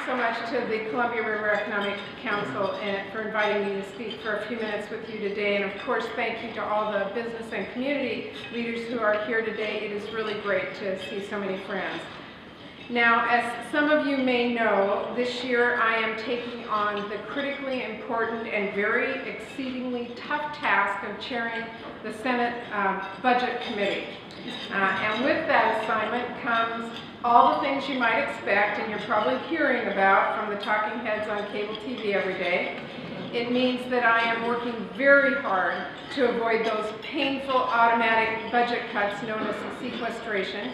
so much to the Columbia River Economic Council for inviting me to speak for a few minutes with you today. And of course, thank you to all the business and community leaders who are here today. It is really great to see so many friends. Now, as some of you may know, this year I am taking on the critically important and very exceedingly tough task of chairing the Senate Budget Committee. And with that assignment comes all the things you might expect, and you're probably hearing about from the talking heads on cable TV every day. It means that I am working very hard to avoid those painful automatic budget cuts known as sequestration.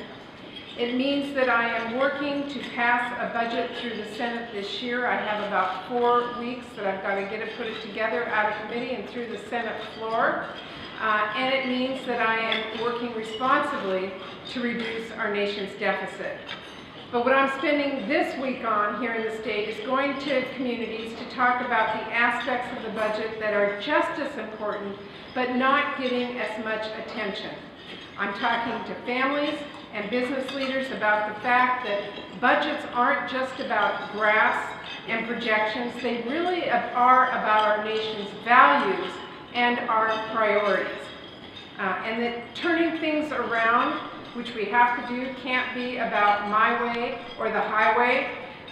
It means that I am working to pass a budget through the Senate this year. I have about 4 weeks that I've got to get it, put it together out of committee and through the Senate floor. And it means that I am working responsibly to reduce our nation's deficit. But what I'm spending this week on here in the state is going to communities to talk about the aspects of the budget that are just as important, but not getting as much attention. I'm talking to families and business leaders about the fact that budgets aren't just about graphs and projections. They really are about our nation's values and our priorities. And that turning things around, which we have to do, can't be about my way or the highway,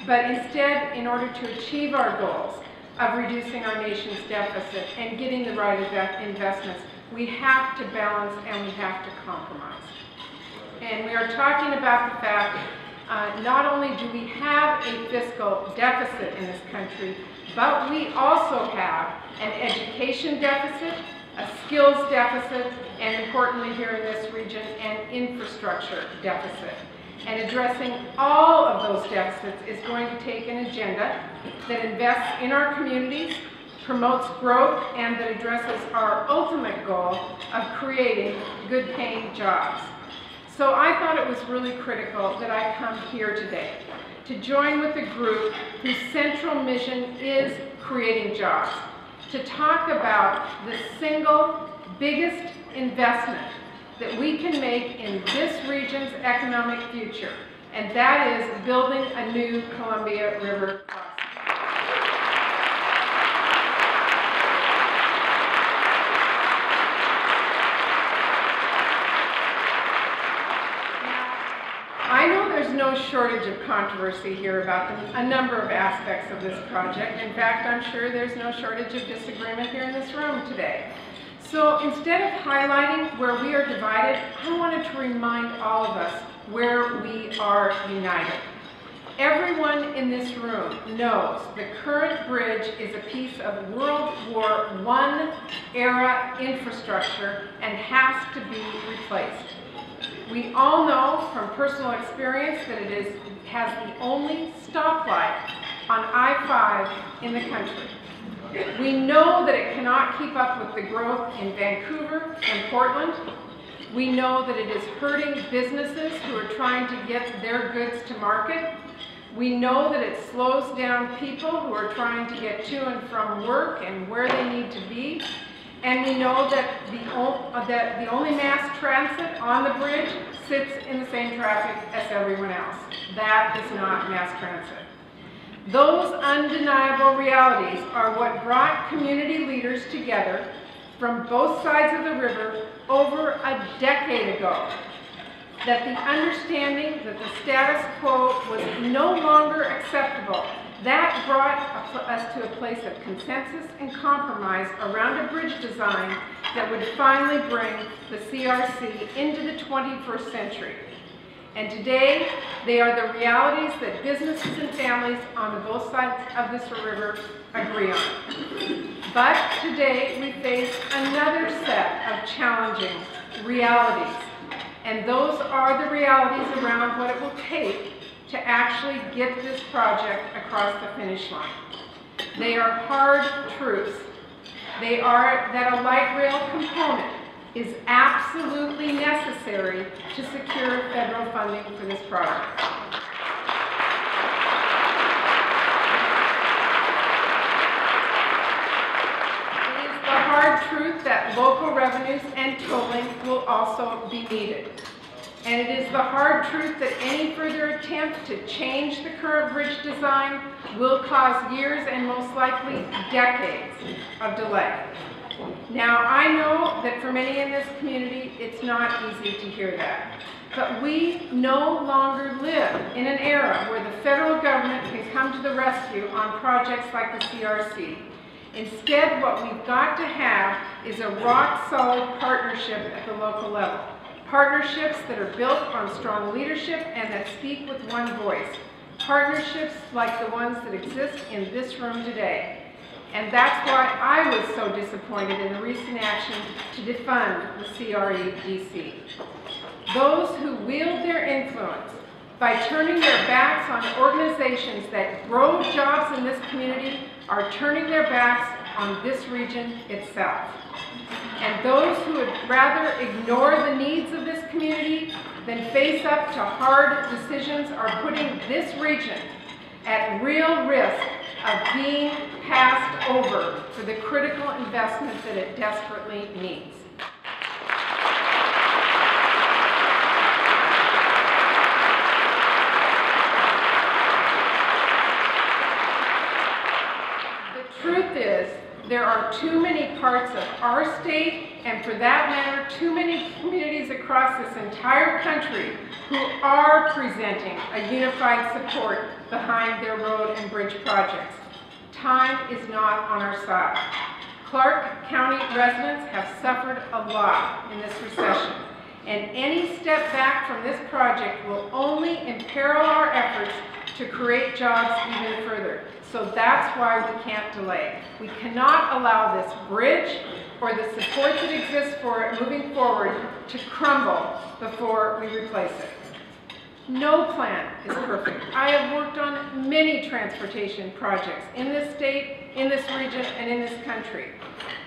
but instead, in order to achieve our goals of reducing our nation's deficit and getting the right investments, we have to balance and we have to compromise. And we are talking about the fact not only do we have a fiscal deficit in this country, but we also have an education deficit, a skills deficit, and importantly here in this region, an infrastructure deficit. And addressing all of those deficits is going to take an agenda that invests in our communities, promotes growth, and that addresses our ultimate goal of creating good-paying jobs. So I thought it was really critical that I come here today to join with a group whose central mission is creating jobs, to talk about the single biggest investment that we can make in this region's economic future, and that is building a new Columbia River crossing. I know there's no shortage of controversy here about a number of aspects of this project. In fact, I'm sure there's no shortage of disagreement here in this room today. So instead of highlighting where we are divided, I wanted to remind all of us where we are united. Everyone in this room knows the current bridge is a piece of World War I era infrastructure and has to be replaced. We all know from personal experience that it has the only stoplight on I-5 in the country. We know that it cannot keep up with the growth in Vancouver and Portland. We know that it is hurting businesses who are trying to get their goods to market. We know that it slows down people who are trying to get to and from work and where they need to be. And we know that the only mass transit on the bridge sits in the same traffic as everyone else. That is not mass transit. Those undeniable realities are what brought community leaders together from both sides of the river over a decade ago. That the understanding that the status quo was no longer acceptable, that brought us to a place of consensus and compromise around a bridge design that would finally bring the CRC into the 21st century. And today, they are the realities that businesses and families on both sides of this river agree on. But today, we face another set of challenging realities. And those are the realities around what it will take to actually get this project across the finish line. They are hard truths. They are that a light rail component is absolutely necessary to secure federal funding for this project. It is the hard truth that local revenues and tolling will also be needed. And it is the hard truth that any further attempt to change the current bridge design will cause years and most likely decades of delay. Now, I know that for many in this community, it's not easy to hear that. But we no longer live in an era where the federal government can come to the rescue on projects like the CRC. Instead, what we've got to have is a rock-solid partnership at the local level. Partnerships that are built on strong leadership and that speak with one voice. Partnerships like the ones that exist in this room today. And that's why I was so disappointed in the recent action to defund the CREDC. Those who wield their influence by turning their backs on organizations that grow jobs in this community are turning their backs on this region itself. And those who would rather ignore the needs of this community than face up to hard decisions are putting this region at real risk of being passed over for the critical investment that it desperately needs. The truth is, there are too many parts of our state, and for that matter, too many communities across this entire country who are presenting a unified support behind their road and bridge projects. Time is not on our side. Clark County residents have suffered a lot in this recession, and any step back from this project will only imperil our efforts to create jobs even further. So that's why we can't delay. We cannot allow this bridge or the support that exists for it moving forward to crumble before we replace it. No plan is perfect. I have worked on many transportation projects in this state, in this region, and in this country.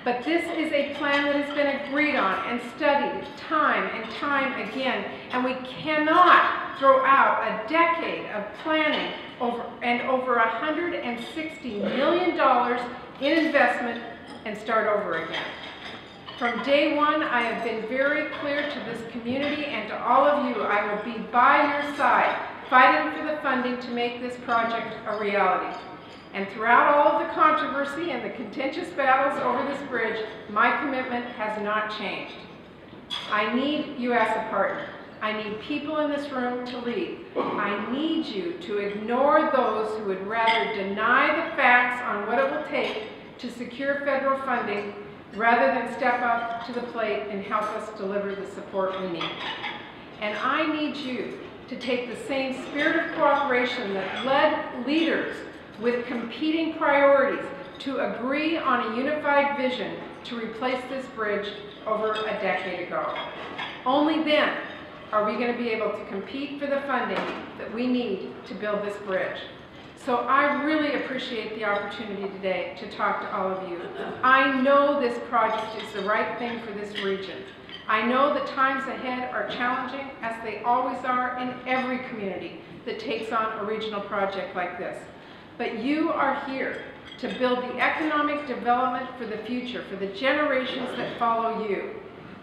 But this is a plan that has been agreed on and studied time and time again, and we cannot throw out a decade of planning over $160 million in investment and start over again. From day one, I have been very clear to this community and to all of you, I will be by your side, fighting for the funding to make this project a reality. And throughout all of the controversy and the contentious battles over this bridge, my commitment has not changed. I need you as a partner. I need people in this room to lead. I need you to ignore those who would rather deny the facts on what it will take to secure federal funding rather than step up to the plate and help us deliver the support we need. And I need you to take the same spirit of cooperation that led leaders with competing priorities to agree on a unified vision to replace this bridge over a decade ago. Only then are we going to be able to compete for the funding that we need to build this bridge. So I really appreciate the opportunity today to talk to all of you. I know this project is the right thing for this region. I know the times ahead are challenging, as they always are in every community that takes on a regional project like this. But you are here to build the economic development for the future, for the generations that follow you.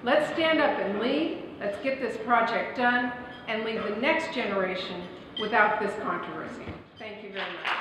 Let's stand up and lead. Let's get this project done and leave the next generation without this controversy. Thank you very much.